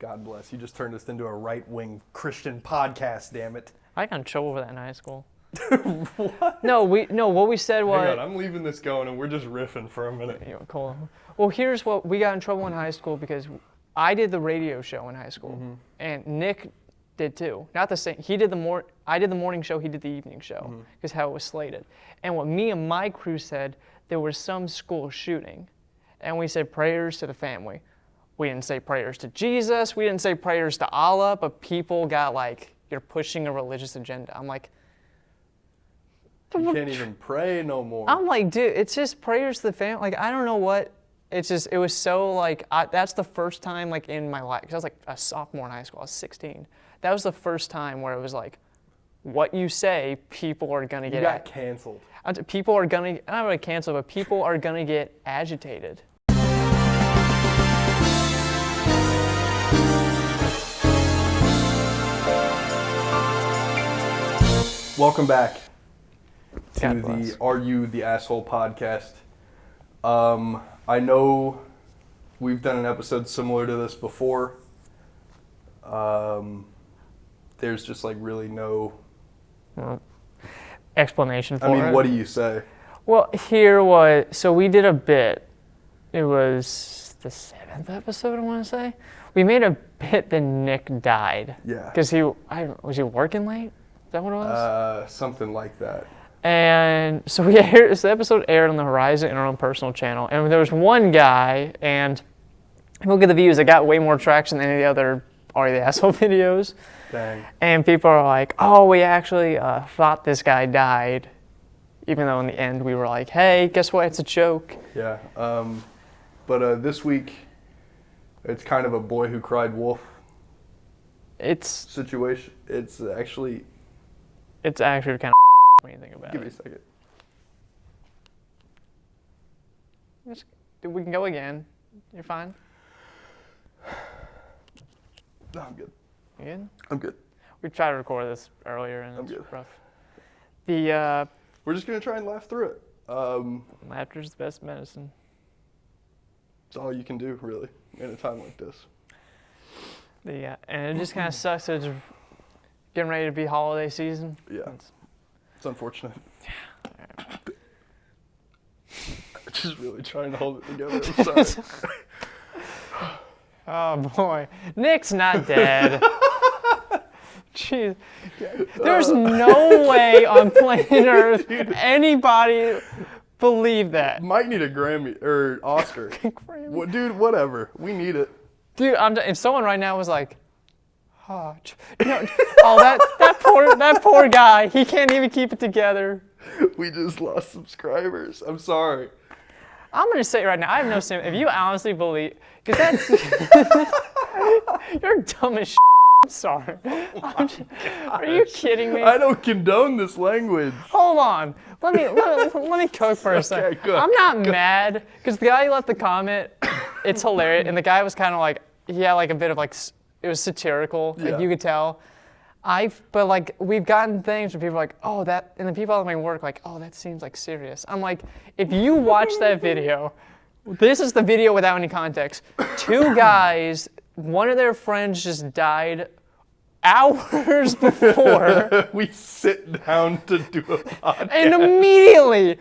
God bless. You just turned this into a right-wing Christian podcast, damn it. I got in trouble for that in high school. What? No, what we said was... Hang on, I'm leaving this going and we're just riffing for a minute. Cool. Well, here's what we got in trouble in high school because I did the radio show in high school, and Nick did too. Not the same. I did the morning show. He did the evening show because how it was slated. And what me and my crew said, there was some school shooting, and we said prayers to the family. We didn't say prayers to Jesus. We didn't say prayers to Allah. But people got like, you're pushing a religious agenda. I'm like, you can't even pray no more. I'm like, dude, it's just prayers to the family. Like, I don't know what. It's just, it was so like, that's the first time like in my life, because I was like a sophomore in high school, I was 16. That was the first time where it was like, what you say, people are going to get... You got canceled. People are going to, not really canceled, but people are going to get agitated. Welcome back to God bless. the Are You the Asshole podcast. I know we've done an episode similar to this before. There's just like really no Explanation for it. I mean, what do you say? Well, so we did a bit. It was the 7th episode, I want to say. We made a bit that Nick died. Yeah. Because was he working late? Is that what it was? Something like that. And so the episode aired on the Horizon in our own personal channel. And there was one guy, and look at the views, it got way more traction than any of the other Are You the Asshole videos. Dang. And people are like, oh, we actually thought this guy died. Even though in the end we were like, hey, guess what? It's a joke. Yeah. But this week, it's kind of a boy who cried wolf situation. It's actually kind of when you think about Give it. me a second. We can go again. You're fine? No, I'm good. You good? I'm good. We tried to record this earlier and I'm it's good. rough. We're just going to try and laugh through it. Laughter's the best medicine. It's all you can do, really, in a time like this. And it just kind of sucks that it's getting ready to be holiday season. Yeah. It's unfortunate. Just really trying to hold it together. I'm sorry. Oh boy, Nick's not dead. Jeez, there's no way on planet Earth anybody believe that. Might need a Grammy or Oscar. Grammy. Well, dude, whatever. We need it. Dude, if someone right now was like, oh that poor guy, he can't even keep it together. We just lost subscribers. I'm sorry. I'm gonna say right now, I have no sympathy. If you honestly believe, because that's you're dumb as shit. I'm sorry. Are you kidding me? I don't condone this language. Hold on. Let me cook for a second. Good. I'm not mad because the guy who left the comment, it's hilarious, and the guy was kind of like he had like a bit of like it was satirical, like you could tell. But like we've gotten things where people are like, oh that, and the people at my work like, oh that seems like serious. I'm like, if you watch that video, this is the video without any context. 2 guys, one of their friends just died hours before. We sit down to do a podcast. And immediately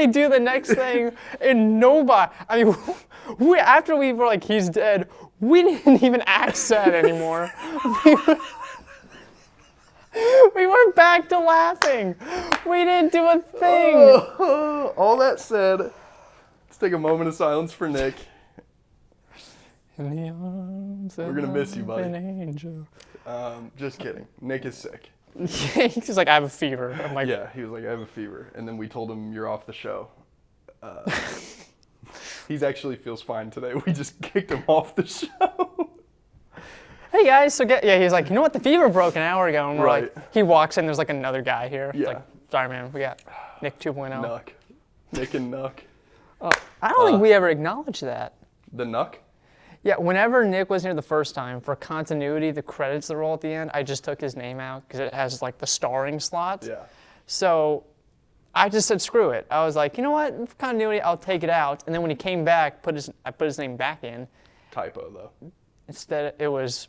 do the next thing, and nobody. I mean, after we were like, he's dead. We didn't even act sad anymore. We were back to laughing. We didn't do a thing. All that said, let's take a moment of silence for Nick. In the arms We're gonna miss you, buddy. of an angel. Just kidding. Nick is sick. He's like, I have a fever. I'm like, Yeah, he was like, I have a fever. And then we told him, you're off the show. He actually feels fine today. We just kicked him off the show. hey guys, he's like, you know what, the fever broke an hour ago. And we're Right. like, he walks in, there's like another guy here. Yeah. It's like, sorry man, we got Nick 2.0. Nuck. Nick and Nuck. I don't think we ever acknowledged that. The Nuck? Yeah, whenever Nick was here the first time, for continuity, the credits that roll at the end, I just took his name out because it has like the starring slots. Yeah. So I just said, screw it. I was like, you know what, for continuity, I'll take it out. And then when he came back, I put his name back in. Typo, though. Instead, it was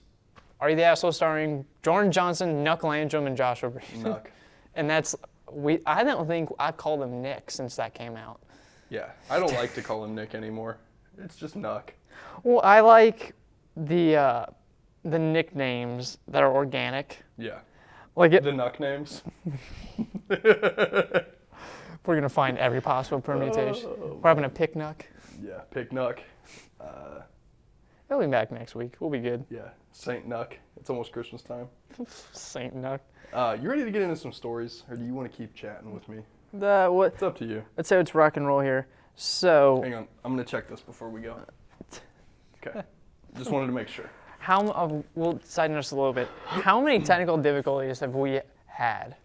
Are You the Asshole starring Jordan Johnson, Nuck Landrum, and Joshua Breed. Nuck. And I don't think I've called him Nick since that came out. Yeah, I don't like to call him Nick anymore. It's just Nuck. Well, I like the nicknames that are organic. Yeah. Like the Nuck names. We're gonna find every possible permutation. We're having a picnic. Yeah, Pick Nuck. He'll be back next week. We'll be good. Yeah, Saint Nuck. It's almost Christmas time. Saint Nuck. You ready to get into some stories, or do you want to keep chatting with me? It's up to you. Let's say it's rock and roll here. So. Hang on, I'm gonna check this before we go. Okay. Just wanted to make sure. We'll side note a little bit. How many technical difficulties have we had?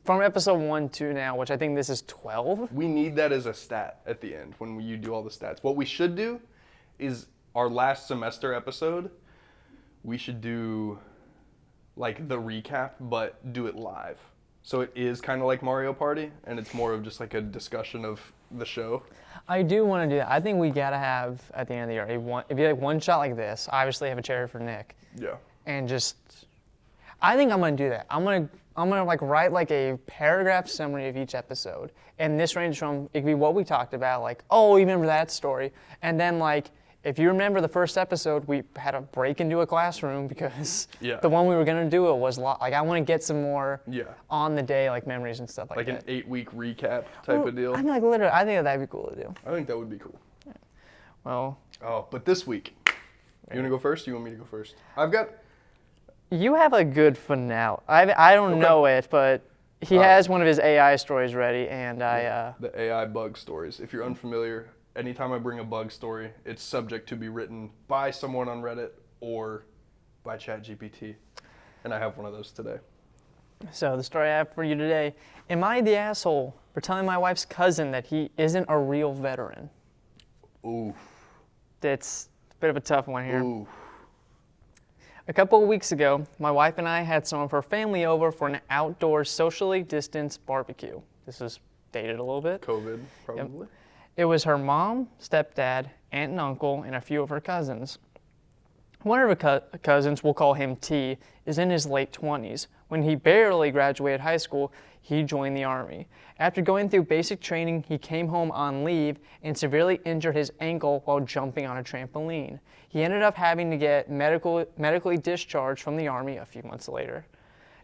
From episode 1 to now, which I think this is 12. We need that as a stat at the end when you do all the stats. What we should do is our last semester episode, we should do like the recap, but do it live. So it is kind of like Mario Party, and it's more of just like a discussion of the show. I do want to do that. I think we gotta have at the end of the year it'd be like one shot like this. Obviously, have a chair for Nick. Yeah. And I think I'm gonna do that. I'm gonna like write like a paragraph summary of each episode, and this ranges from it could be what we talked about, like you remember that story, and then like if you remember the first episode, we had to break into a classroom because the one we were gonna do it was like I want to get some more on the day like memories and stuff like that. Like an 8-week recap type of deal. I mean, like literally, I think that'd be cool to do. I think that would be cool. Yeah. Well. Oh, but this week, you wanna go first? Or you want me to go first? You have a good finale. I don't know it, but he has one of his AI stories ready, and the AI bug stories. If you're unfamiliar, anytime I bring a bug story, it's subject to be written by someone on Reddit or by ChatGPT, and I have one of those today. So the story I have for you today: Am I the asshole for telling my wife's cousin that he isn't a real veteran? Ooh. It's a bit of a tough one here. Ooh. A couple of weeks ago, my wife and I had some of her family over for an outdoor socially distanced barbecue. This is dated a little bit. COVID, probably. Yep. It was her mom, stepdad, aunt and uncle, and a few of her cousins. One of her cousins, we'll call him T, is in his late 20s. When he barely graduated high school, he joined the Army. After going through basic training, he came home on leave and severely injured his ankle while jumping on a trampoline. He ended up having to get medically discharged from the Army a few months later.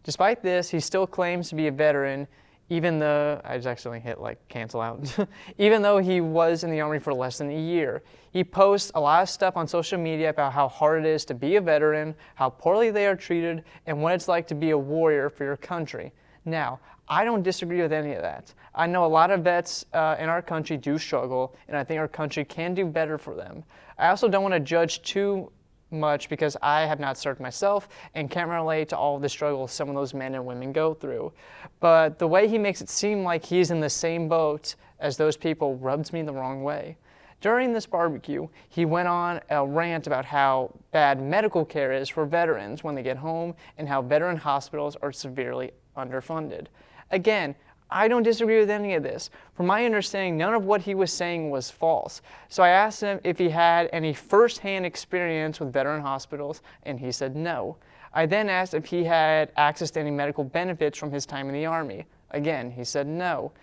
Despite this, he still claims to be a veteran, even though, I just accidentally hit cancel out, even though he was in the Army for less than a year. He posts a lot of stuff on social media about how hard it is to be a veteran, how poorly they are treated, and what it's like to be a warrior for your country. Now, I don't disagree with any of that. I know a lot of vets in our country do struggle, and I think our country can do better for them. I also don't want to judge too much because I have not served myself and can't relate to all of the struggles some of those men and women go through. But the way he makes it seem like he's in the same boat as those people rubs me the wrong way. During this barbecue, he went on a rant about how bad medical care is for veterans when they get home and how veteran hospitals are severely underfunded. Again, I don't disagree with any of this. From my understanding, none of what he was saying was false. So I asked him if he had any first-hand experience with veteran hospitals, and he said no. I then asked if he had access to any medical benefits from his time in the Army. Again, he said no.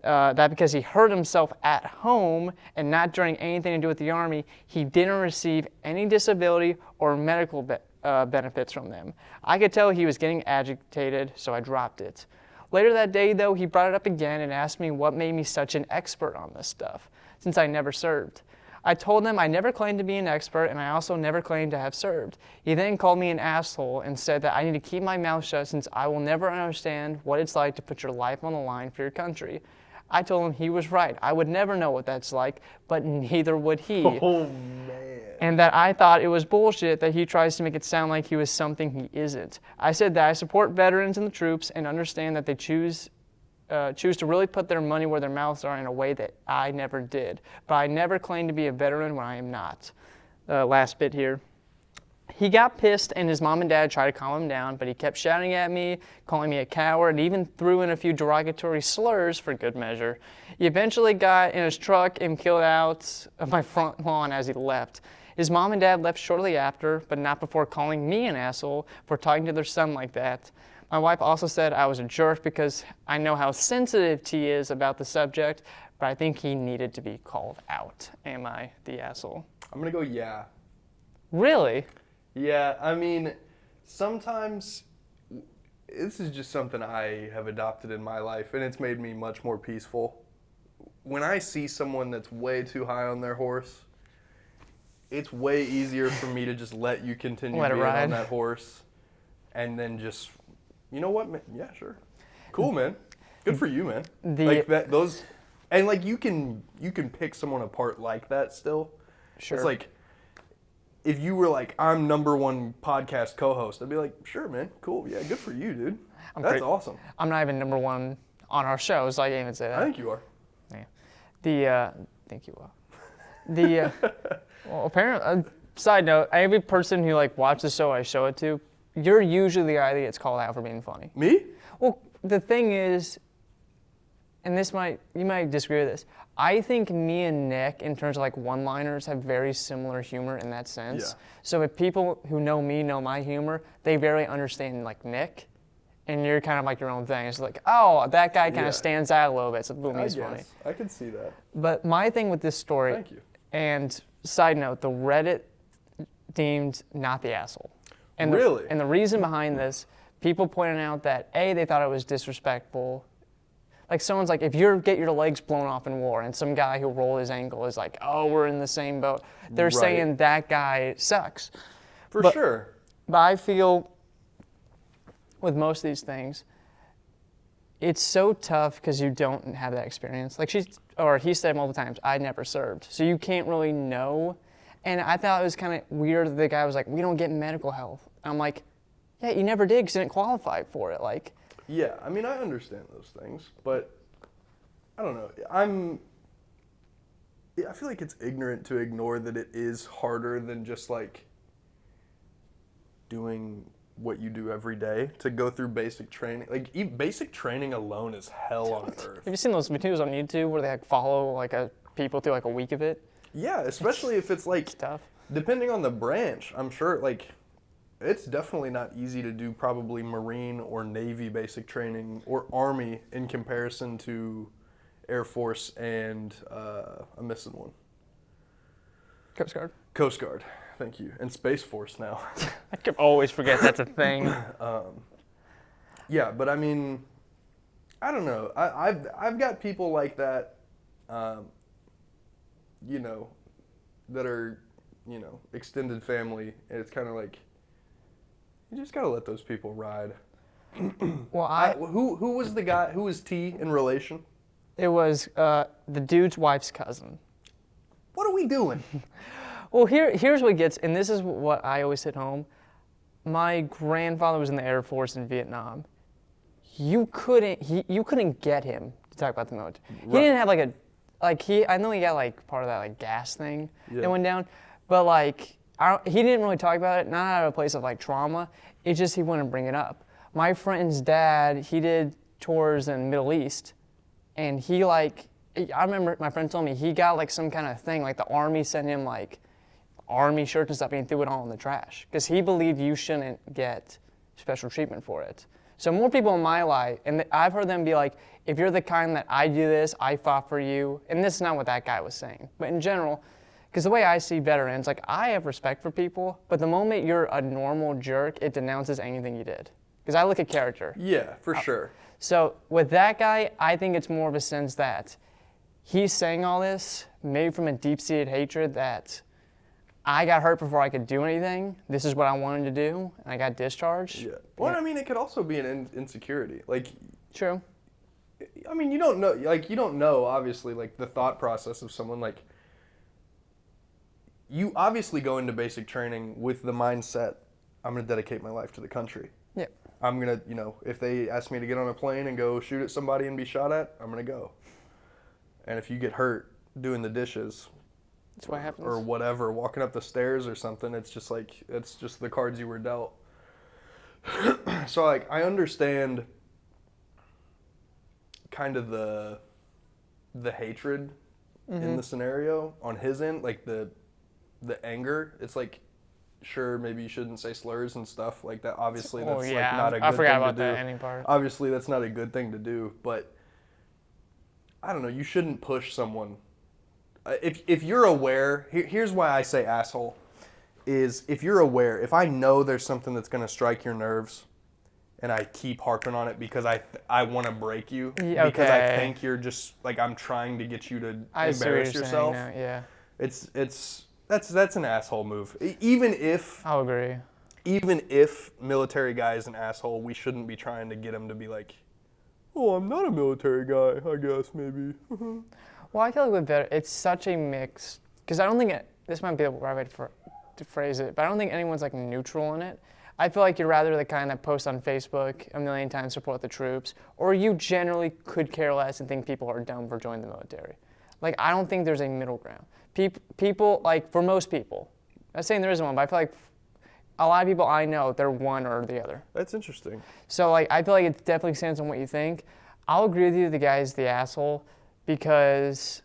That because he hurt himself at home and not during anything to do with the Army, he didn't receive any disability or medical benefits from them. I could tell he was getting agitated, so I dropped it. Later that day, though, he brought it up again and asked me what made me such an expert on this stuff, since I never served. I told him I never claimed to be an expert, and I also never claimed to have served. He then called me an asshole and said that I need to keep my mouth shut since I will never understand what it's like to put your life on the line for your country. I told him he was right. I would never know what that's like, but neither would he. Oh, man. And that I thought it was bullshit that he tries to make it sound like he was something he isn't. I said that I support veterans and the troops and understand that they choose to really put their money where their mouths are in a way that I never did. But I never claimed to be a veteran when I am not. Last bit here. He got pissed and his mom and dad tried to calm him down, but he kept shouting at me, calling me a coward, and even threw in a few derogatory slurs for good measure. He eventually got in his truck and peeled out of my front lawn as he left. His mom and dad left shortly after, but not before calling me an asshole for talking to their son like that. My wife also said I was a jerk because I know how sensitive T is about the subject, but I think he needed to be called out. Am I the asshole? I'm gonna go yeah. Really? Yeah, I mean, sometimes this is just something I have adopted in my life, and it's made me much more peaceful. When I see someone that's way too high on their horse, it's way easier for me to just let you continue Let it being ride. on that horse, and then just, you know what, man? Yeah, sure, cool, man. Good for you, man. Like that, those, and like you can pick someone apart like that still. Sure. It's like, if you were like, I'm #1 podcast co-host, I'd be like, sure, man, cool, yeah, good for you, dude. That's awesome. I'm not even #1 on our show, so I can't even say that. I think you are. Yeah. Think you will. Well, apparently, side note, every person who like watches the show I show it to, you're usually the guy that gets called out for being funny. Me? Well, the thing is, and you might disagree with this. I think me and Nick, in terms of like one-liners, have very similar humor in that sense. Yeah. So if people who know me know my humor, they very understand like Nick, and you're kind of like your own thing. It's like, oh, that guy kind of stands out a little bit, so boom, he's funny. I can see that. But my thing with this story, Thank you. And side note, the Reddit deemed not the asshole. And Really? And the reason behind this, people pointed out that A, they thought it was disrespectful. Like someone's like, if you get your legs blown off in war, and some guy who rolled his ankle is like, oh, we're in the same boat. They're saying that guy sucks. For sure. But I feel with most of these things, it's so tough because you don't have that experience. Like he said multiple times, I never served. So you can't really know. And I thought it was kind of weird that the guy was like, we don't get medical health. I'm like, yeah, you never did because you didn't qualify for it. Like, yeah, I mean, I understand those things, but I don't know. I feel like it's ignorant to ignore that it is harder than just like doing what you do every day to go through basic training. Like basic training alone is hell on earth. Have you seen those videos on YouTube where they like follow like people through like a week of it? Yeah, especially if it's like, Stuff. depending on the branch, I'm sure like it's definitely not easy to do probably Marine or Navy basic training or Army in comparison to Air Force and I'm missing one. Coast Guard. Coast Guard, thank you. And Space Force now. I could always forget that's a thing. Yeah, but I mean, I don't know. I've got people like that, you know, that are, you know, extended family, and it's kind of like, you just gotta let those people ride. Well, who was the guy? Who was T in relation? It was the dude's wife's cousin. What are we doing? Well, here's what gets, and this is what I always hit home. My grandfather was in the Air Force in Vietnam. You couldn't get him to talk about the military. Right. He didn't have I know he got like part of that like gas thing that went down, but like he didn't really talk about it. Not out of a place of like trauma. It's just he wouldn't bring it up. My friend's dad, he did tours in the Middle East, and he like, I remember my friend told me he got like some kind of thing, like the Army sent him like Army shirts and stuff, and he threw it all in the trash because he believed you shouldn't get special treatment for it. So more people in my life, and I've heard them be like, if you're the kind that I do this, I fought for you, and this is not what that guy was saying, but in general, because the way I see veterans, like I have respect for people, but the moment you're a normal jerk, it denounces anything you did. Because I look at character. Yeah, for sure. So with that guy, I think it's more of a sense that he's saying all this, maybe from a deep-seated hatred that I got hurt before I could do anything. This is what I wanted to do, and I got discharged. Yeah. Well, I mean, it could also be an insecurity. Like, true. I mean, you don't know, obviously, like, the thought process of someone, like, you obviously go into basic training with the mindset, I'm going to dedicate my life to the country. Yeah. I'm going to, you know, if they ask me to get on a plane and go shoot at somebody and be shot at, I'm going to go. And if you get hurt doing the dishes, that's what happens. Or whatever, walking up the stairs or something, it's just like, it's just the cards you were dealt. So, like, I understand kind of the hatred in the scenario on his end, like the the anger. It's like, sure, maybe you shouldn't say slurs and stuff like that. Obviously, that's Oh, yeah. like not a good I forgot thing about to do. that ending part. Obviously, that's not a good thing to do, but I don't know. You shouldn't push someone. If you're aware, here's why I say asshole, is if you're aware, if I know there's something that's going to strike your nerves, and I keep harping on it because I want to break you, because I think you're just, like, I'm trying to get you to embarrass yourself. Now, yeah. That's an asshole move. Even if I'll agree. Even if military guy is an asshole, we shouldn't be trying to get him to be like, oh, I'm not a military guy, I guess, maybe. Well, I feel like with better, it's such a mix, because I don't think this might be the right way to phrase it, but I don't think anyone's like neutral in it. I feel like you're rather the kind that posts on Facebook a million times support the troops, or you generally could care less and think people are dumb for joining the military. Like, I don't think there's a middle ground. People, like, for most people, I'm not saying there isn't one, but I feel like a lot of people I know, they're one or the other. That's interesting. So, like, I feel like it definitely stands on what you think. I'll agree with you, the guy's the asshole, because,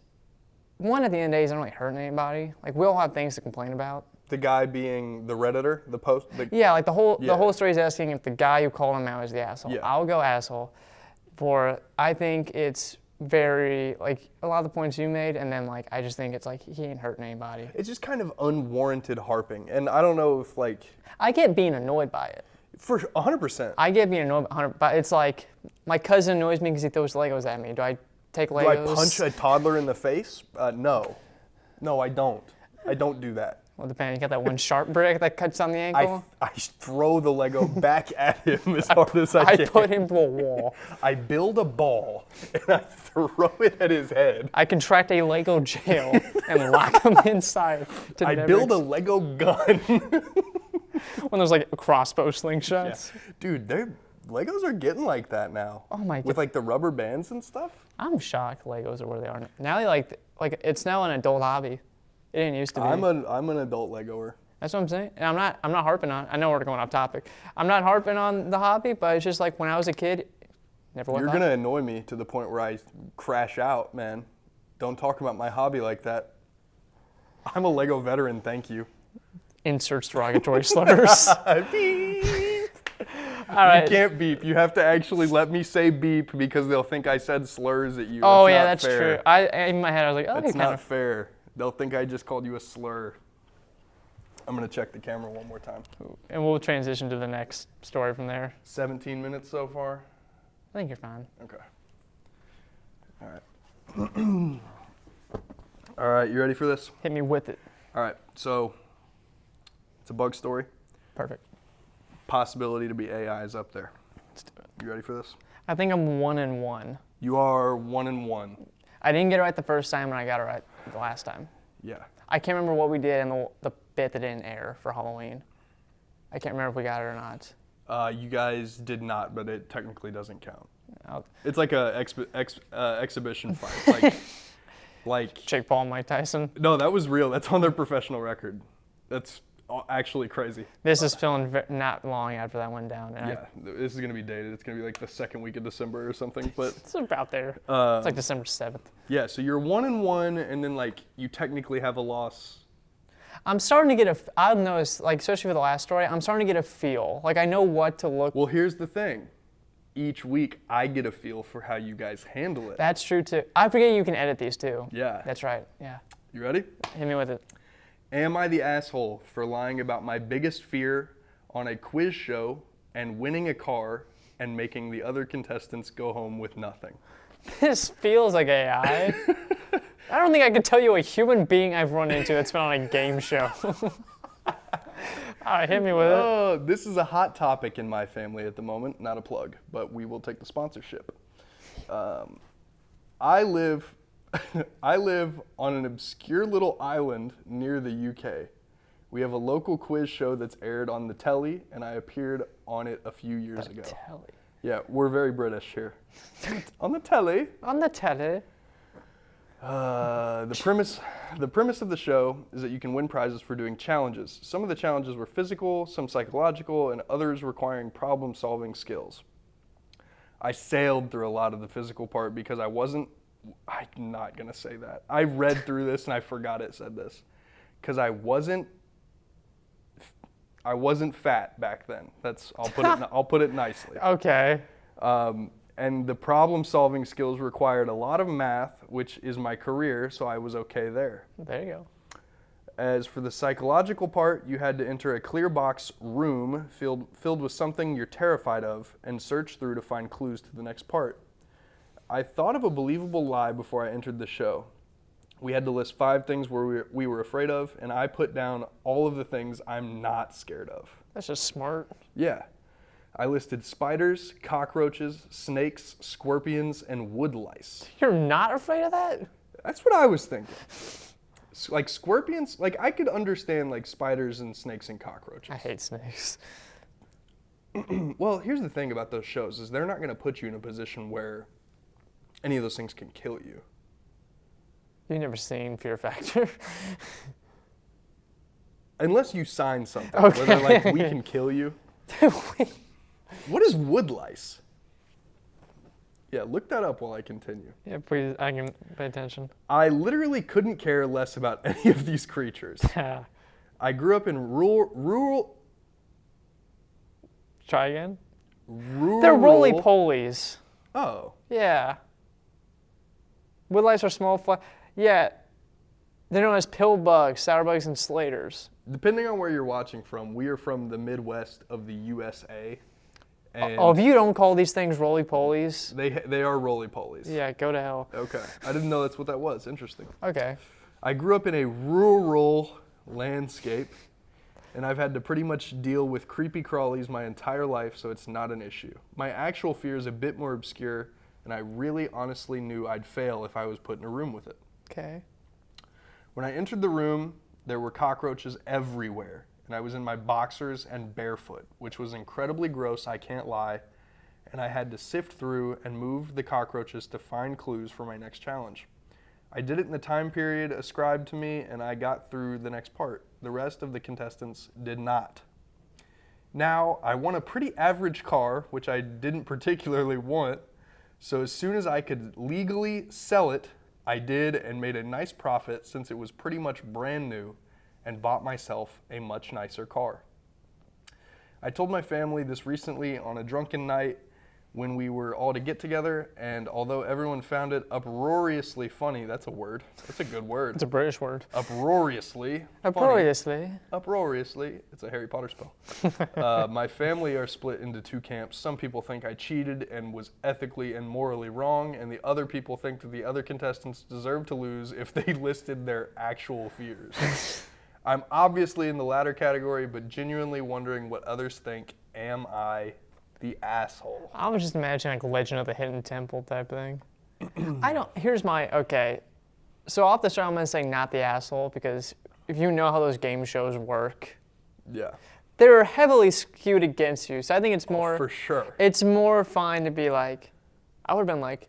one, at the end of the day, he's not really hurting anybody. Like, we all have things to complain about. The guy being the Redditor, the post. Yeah, like the whole story is asking if the guy who called him out is the asshole. Yeah. I'll go asshole. I think it's very, like, a lot of the points you made, and then, like, I just think it's like he ain't hurting anybody. It's just kind of unwarranted harping, and I don't know if, like, I get being annoyed by it. for 100%. I get being annoyed by 100, but it's like my cousin annoys me because he throws Legos at me. Do I take Legos? Do I punch a toddler in the face? No, I don't. I don't do that. Well, depending. You got that one sharp brick that cuts on the ankle. I throw the Lego back at him as hard as I can. I put him to a wall. I build a ball and I throw it at his head. I contract a Lego jail and lock him inside. I build a Lego gun. When there's like crossbow slingshots. Yeah. Dude, Legos are getting like that now. Oh my god. With like the rubber bands and stuff. I'm shocked Legos are where they are now. Now they like it's now an adult hobby. It didn't used to be. I'm an adult Legoer. That's what I'm saying. And I'm not harping on. I know we're going off topic. I'm not harping on the hobby, but it's just like when I was a kid, never went. You're gonna annoy me to the point where I crash out, man. Don't talk about my hobby like that. I'm a Lego veteran, thank you. Inserts derogatory slurs. Beep. All right. You can't beep. You have to actually let me say beep because they'll think I said slurs at you. Oh yeah, that's that's fair. true. In my head I was like, oh, That's kind not of. fair. They'll think I just called you a slur. I'm gonna check the camera one more time. And we'll transition to the next story from there. 17 minutes so far. I think you're fine. Okay. All right. All right, you ready for this? Hit me with it. All right, so it's a bug story. Perfect. Possibility to be AI is up there. Let's do it. You ready for this? I think I'm 1-1. You are 1-1. I didn't get it right the first time, and I got it right the last time. Yeah. I can't remember what we did in the bit that didn't air for Halloween. I can't remember if we got it or not. You guys did not, but it technically doesn't count. I'll It's like a exhibition fight. Like Jake Paul and Mike Tyson. no, that was real. That's on their professional record. That's actually crazy. This is filmed not long after that went down. And Yeah, this is gonna be dated. It's gonna be like the second week of December or something. But it's about there. It's like December 7th. yeah, so you're 1-1, and then like you technically have a loss. I'm starting to get I've noticed, like, especially for the last story, I'm starting to get a feel. Like, I know what to look. Well, here's the thing. Each week, I get a feel for how you guys handle it. That's true, too. I forget you can edit these, too. Yeah. That's right, yeah. You ready? Hit me with it. Am I the asshole for lying about my biggest fear on a quiz show and winning a car and making the other contestants go home with nothing? This feels like AI. I don't think I could tell you a human being I've run into that's been on a game show. All right, hit me with it. This is a hot topic in my family at the moment. Not a plug, but we will take the sponsorship. I live on an obscure little island near the UK. We have a local quiz show that's aired on the telly, and I appeared on it a few years ago. Telly. Yeah, we're very British here. On the telly. On the telly. The premise of the show is that you can win prizes for doing challenges. Some of the challenges were physical, some psychological, and others requiring problem-solving skills. I sailed through a lot of the physical part because I'm not gonna say that. I read through this and I forgot it said this. because I wasn't fat back then. I'll put it nicely. Okay. And the problem-solving skills required a lot of math, which is my career, so I was okay there. There you go. As for the psychological part, you had to enter a clear box room filled with something you're terrified of and search through to find clues to the next part. I thought of a believable lie before I entered the show. We had to list 5 things we were afraid of, and I put down all of the things I'm not scared of. That's just smart. Yeah. I listed spiders, cockroaches, snakes, scorpions, and wood lice. You're not afraid of that? That's what I was thinking. Like scorpions, like I could understand like spiders and snakes and cockroaches. I hate snakes. Well, here's the thing about those shows is they're not going to put you in a position where any of those things can kill you. You've never seen Fear Factor? Unless you sign something Okay. where they're like, we can kill you. What is wood lice? Yeah, look that up while I continue. Yeah, please, I can pay attention. I literally couldn't care less about any of these creatures. I grew up in rural. Try again? Rural. They're roly-polies. Oh. Yeah. Wood lice are small Yeah. They're known as pill bugs, sour bugs, and slaters. Depending on where you're watching from, we are from the Midwest of the USA. And Oh, if you don't call these things roly-polies, they are roly-polies. yeah, go to hell. Okay. I didn't know that's what that was. Interesting. Okay. I grew up in a rural landscape, and I've had to pretty much deal with creepy crawlies my entire life, so it's not an issue. My actual fear is a bit more obscure, and I really honestly knew I'd fail if I was put in a room with it. Okay. When I entered the room, there were cockroaches everywhere, and I was in my boxers and barefoot, which was incredibly gross, I can't lie, and I had to sift through and move the cockroaches to find clues for my next challenge. I did it in the time period ascribed to me, and I got through the next part. The rest of the contestants did not. Now, I won a pretty average car, which I didn't particularly want, so as soon as I could legally sell it, I did and made a nice profit since it was pretty much brand new and bought myself a much nicer car. I told my family this recently on a drunken night when we were all to get together, and although everyone found it uproariously funny, that's a word, that's a good word. It's a British word. Uproariously. Uproariously. Uproariously. It's a Harry Potter spell. My family are split into 2 camps. Some people think I cheated and was ethically and morally wrong, and the other people think that the other contestants deserve to lose if they listed their actual fears. I'm obviously in the latter category, but genuinely wondering what others think. Am I the asshole? I was just imagining like Legend of the Hidden Temple type thing. Okay. So off the start, I'm going to say not the asshole, because if you know how those game shows work, Yeah. they're heavily skewed against you. So I think it's more, For sure. it's more fine to be like, I would have been like,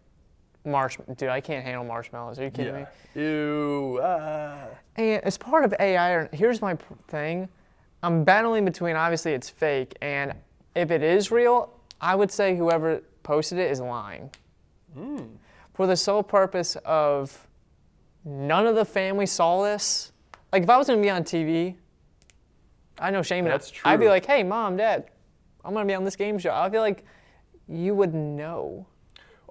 dude, I can't handle marshmallows. Are you kidding me? Ew. And as part of AI, here's my thing. I'm battling between, obviously it's fake, and if it is real, I would say whoever posted it is lying. For the sole purpose of none of the family saw this. Like if I was gonna be on TV, I know Shane, That's I'd be true. like, hey mom, dad, I'm gonna be on this game show. I feel like you would know.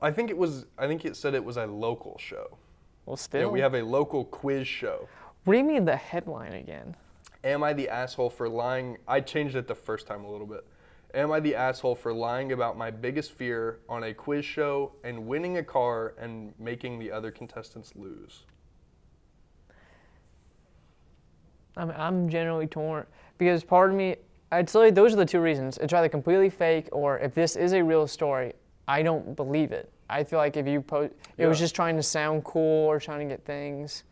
I think it said it was a local show. Well, still. Yeah, we have a local quiz show. Read me the headline again. Am I the asshole for lying? I changed it the first time a little bit. Am I the asshole for lying about my biggest fear on a quiz show and winning a car and making the other contestants lose? I'm generally torn because part of me, I'd say those are the 2 reasons. It's either completely fake, or if this is a real story, I don't believe it. I feel like if you post, it was just trying to sound cool or trying to get things.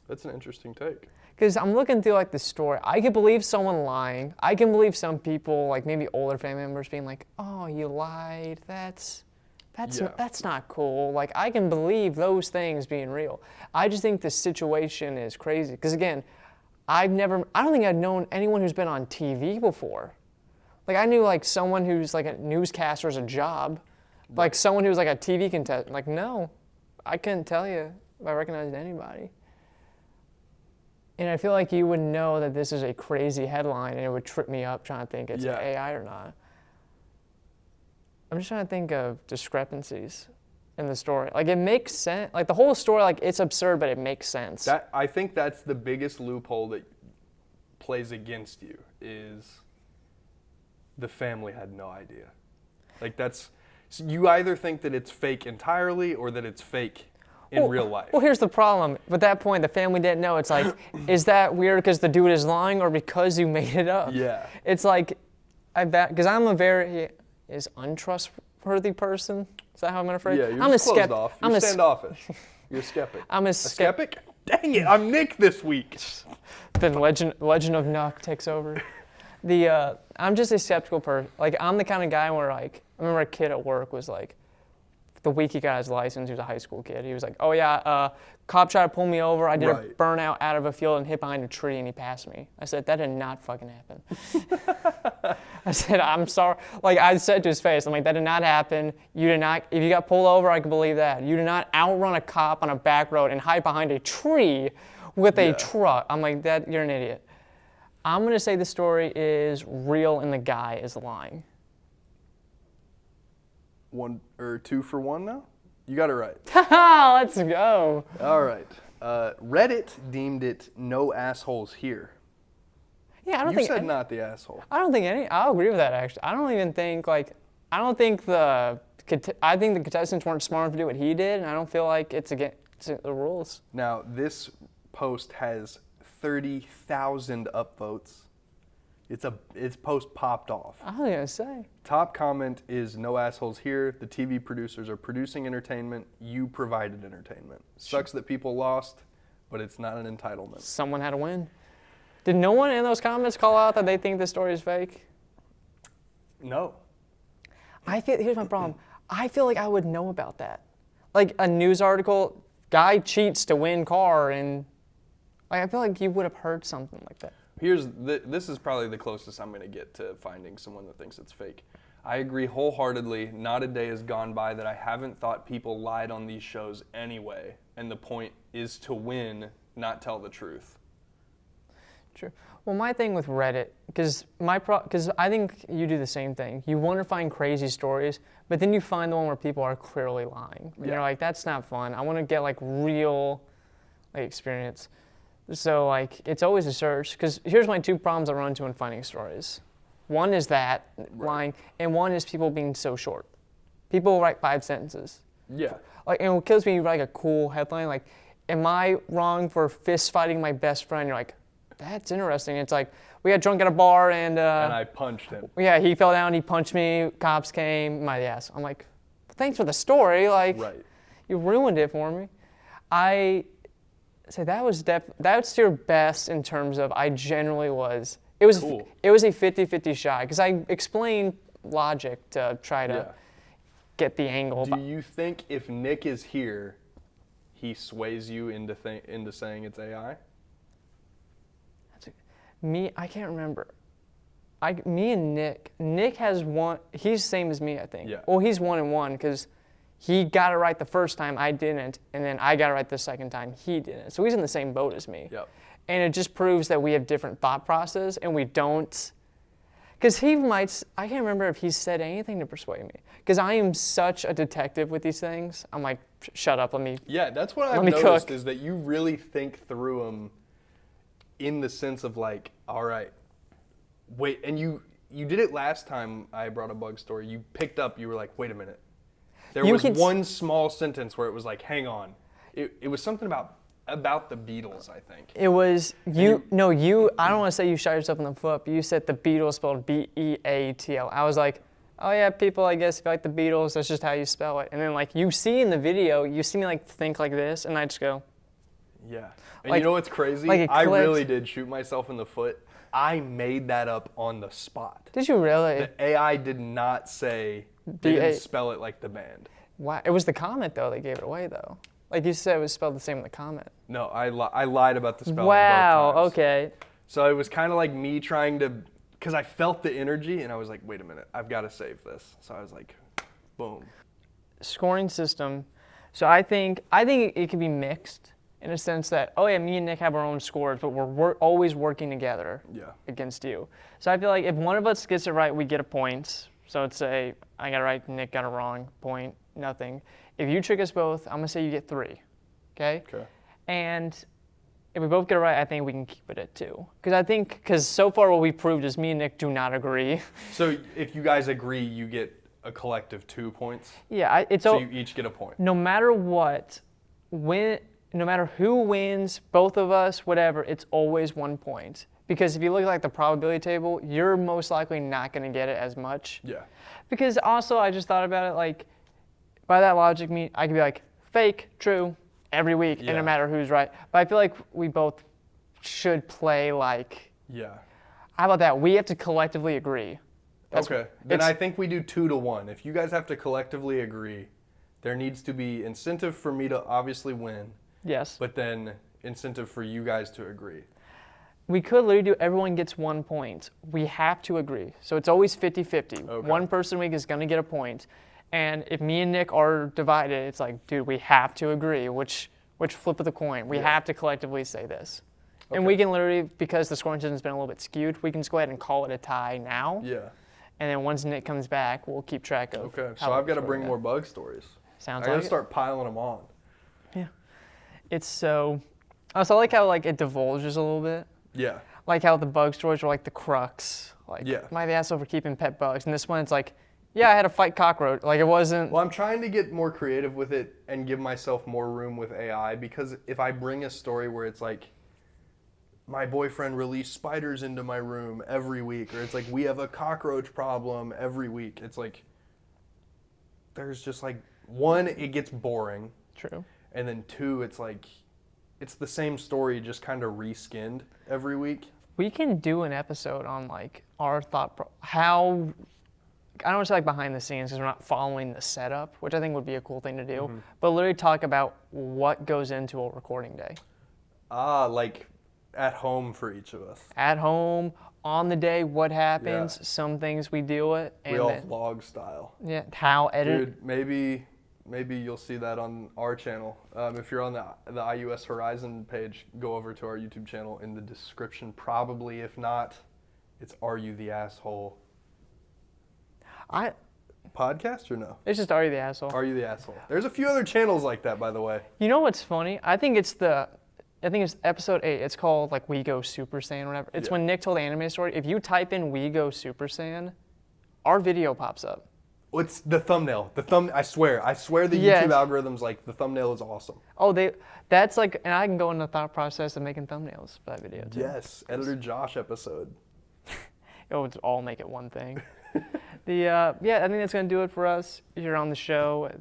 That's an interesting take. Because I'm looking through like the story. I can believe someone lying. I can believe some people, like maybe older family members, being like, "Oh, you lied. That's not cool." Like I can believe those things being real. I just think the situation is crazy. Because again, I don't think I'd known anyone who's been on TV before. Like I knew like someone who's like a newscaster as a job, like someone who's like a TV contestant. Like no, I couldn't tell you if I recognized anybody. And I feel like you would know that this is a crazy headline and it would trip me up trying to think it's AI or not. I'm just trying to think of discrepancies in the story. Like, it makes sense. Like, the whole story, like, it's absurd, but it makes sense. I think that's the biggest loophole that plays against you, is the family had no idea. Like, you either think that it's fake entirely or that it's fake in real life. Well, here's the problem. At that point, the family didn't know. It's like, is that weird because the dude is lying or because you made it up? Yeah. It's like, I bet, because I'm a very untrustworthy person. Is that how I'm going to phrase it? Yeah, you're just closed off. You're standoffish. You're a skeptic. I'm a skeptic? Dang it, I'm Nick this week. Then Legend of Nuck takes over. I'm just a skeptical person. Like, I'm the kind of guy where, like, I remember a kid at work was like, the week he got his license, he was a high school kid. He was like, oh yeah, cop tried to pull me over. I did a burnout out of a field and hit behind a tree and he passed me. I said, that did not fucking happen. I said, I'm sorry. Like, I said to his face, I'm like, that did not happen. You did not, if you got pulled over, I can believe that. You did not outrun a cop on a back road and hide behind a tree with a truck. I'm like, you're an idiot. I'm gonna say the story is real and the guy is lying. 1 or 2 for 1 now? You got it right. Let's go. All right. Reddit deemed it no assholes here. Yeah, I don't you think. You said not the asshole. I don't think any. I'll agree with that actually. I don't even think like. I don't think the. I think the contestants weren't smart enough to do what he did, and I don't feel like it's against the rules. Now this post has 30,000 upvotes. Its post popped off. I was gonna say. Top comment is no assholes here. The TV producers are producing entertainment. You provided entertainment. Sucks that people lost, but it's not an entitlement. Someone had to win. Did no one in those comments call out that they think this story is fake? No. Here's my problem. I feel like I would know about that. Like a news article, guy cheats to win car, and like, I feel like you would have heard something like that. This is probably the closest I'm going to get to finding someone that thinks it's fake. I agree wholeheartedly. Not a day has gone by that I haven't thought people lied on these shows anyway, and the point is to win, not tell the truth. True. Well, my thing with Reddit, because I think you do the same thing. You want to find crazy stories, but then you find the one where people are clearly lying. And you're like, that's not fun. I want to get like real experience. So like, it's always a search, because here's my 2 problems I run into in finding stories. One is that, lying, and one is people being so short. People write 5 sentences. Yeah. Like, and what kills me, you write a cool headline, like, am I wrong for fist fighting my best friend? You're like, that's interesting. It's like, we got drunk at a bar and I punched him. Yeah, he fell down, he punched me, cops came, my ass. I'm like, thanks for the story, like, you ruined it for me. I say that's your best in terms of I generally was. It was cool. It was a 50-50 shot because I explained logic to try to get the angle. Do you think if Nick is here, he sways you into saying it's AI? I can't remember. Me and Nick has one. He's the same as me, I think. Yeah. Well, he's 1-1 because he got it right the first time, I didn't, and then I got it right the second time, he didn't. So he's in the same boat as me. Yep. And it just proves that we have different thought process, and we don't. Because I can't remember if he said anything to persuade me. Because I am such a detective with these things. I'm like, shut up, let me. Yeah, that's what I've noticed is that you really think through them in the sense of like, all right, wait, and you did it last time I brought a bug story. You picked up, you were like, wait a minute. There was one small sentence where it was like, hang on. It was something about the Beatles, I think. It was, I don't want to say you shot yourself in the foot, but you said the Beatles spelled B-E-A-T-L. I was like, oh yeah, people, I guess, if you like the Beatles, that's just how you spell it. And then like, you see in the video, you see me like think like this, and I just go. Yeah. And like, you know what's crazy? I really did shoot myself in the foot. I made that up on the spot. Did you really? The AI did not say, didn't spell it like the band. Wow. It was the comment, though, that gave it away, though. Like you said, it was spelled the same in the comment. No, I lied about the spelling Wow, both times. Okay. So it was kind of like me trying to, because I felt the energy, and I was like, wait a minute, I've got to save this. So I was like, boom. Scoring system. So I think it can be mixed. in a sense that, oh yeah, me and Nick have our own scores, but we're always working together against you. So I feel like if one of us gets it right, we get a point. So let's say I got it right, Nick got it wrong, point, nothing. If you trick us both, I'm gonna say you get 3, okay? Okay. And if we both get it right, I think we can keep it at 2. Because so far what we've proved is me and Nick do not agree. So if you guys agree, you get a collective 2 points? Yeah, so you each get a point. No matter what, no matter who wins, both of us, whatever, it's always 1 point. Because if you look at like the probability table, you're most likely not going to get it as much. Yeah. Because also, I just thought about it, like, by that logic, I could be like, fake, true, every week, and no matter who's right. But I feel like we both should play like, how about that? We have to collectively agree. Okay, then I think we do 2 to 1. If you guys have to collectively agree, there needs to be incentive for me to obviously win. Yes. But then incentive for you guys to agree. We could literally do everyone gets 1 point. We have to agree. So it's always 50-50. Okay. One person a week is going to get a point. And if me and Nick are divided, it's like, dude, we have to agree. Which flip of the coin? We have to collectively say this. Okay. And we can literally, because the scoring system's been a little bit skewed, we can just go ahead and call it a tie now. Yeah. And then once Nick comes back, we'll keep track of. Okay, so I've got to bring more bug stories. Sounds I like got to start piling them on. Yeah. It's so. Also, I like how like it divulges a little bit. Yeah. Like how the bug stories are like the crux. Like, am I the asshole for keeping pet bugs? And this one, it's like, yeah, I had to fight cockroach. Like, it wasn't. Well, I'm trying to get more creative with it and give myself more room with AI, because if I bring a story where it's like, my boyfriend released spiders into my room every week, or it's like, we have a cockroach problem every week, it's like, there's just like, 1, it gets boring. True. And then 2, it's like, it's the same story just kind of reskinned every week. We can do an episode on like our how, I don't want to say like behind the scenes because we're not following the setup, which I think would be a cool thing to do, but literally talk about what goes into a recording day. Like at home for each of us. At home, on the day, what happens, some things we deal with. And we all vlog style. Yeah, how edit. Dude, maybe you'll see that on our channel. If you're on the IUS Horizon page, go over to our YouTube channel in the description. Probably, if not, it's Are You the Asshole? Podcast or no? It's just Are You the Asshole? Are You the Asshole? There's a few other channels like that, by the way. You know what's funny? I think it's episode 8. It's called like We Go Super Saiyan or whatever. It's when Nick told the anime story. If you type in We Go Super Saiyan, our video pops up. It's the thumbnail. I swear the YouTube algorithm's like, the thumbnail is awesome. Oh, that's like, and I can go in the thought process of making thumbnails for that video too. Yes, Editor Josh episode. It would all make it one thing. I think that's gonna do it for us here on the show.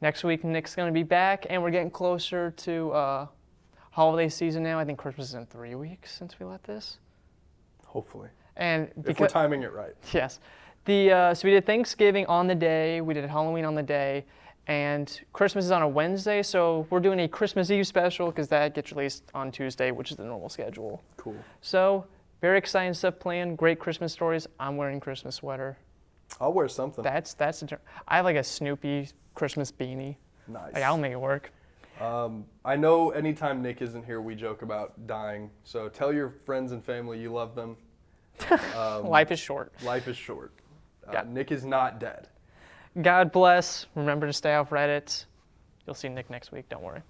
Next week, Nick's gonna be back, and we're getting closer to holiday season now. I think Christmas is in 3 weeks since we let this. Hopefully. And if we're timing it right. Yes. So we did Thanksgiving on the day, we did Halloween on the day, and Christmas is on a Wednesday, so we're doing a Christmas Eve special because that gets released on Tuesday, which is the normal schedule. Cool. So, very exciting stuff planned, great Christmas stories. I'm wearing a Christmas sweater. I'll wear something. I have like a Snoopy Christmas beanie. Nice. Like, I'll make it work. I know anytime Nick isn't here, we joke about dying, so tell your friends and family you love them. Life is short. Life is short. Nick is not dead. God bless. Remember to stay off Reddit. You'll see Nick next week. Don't worry.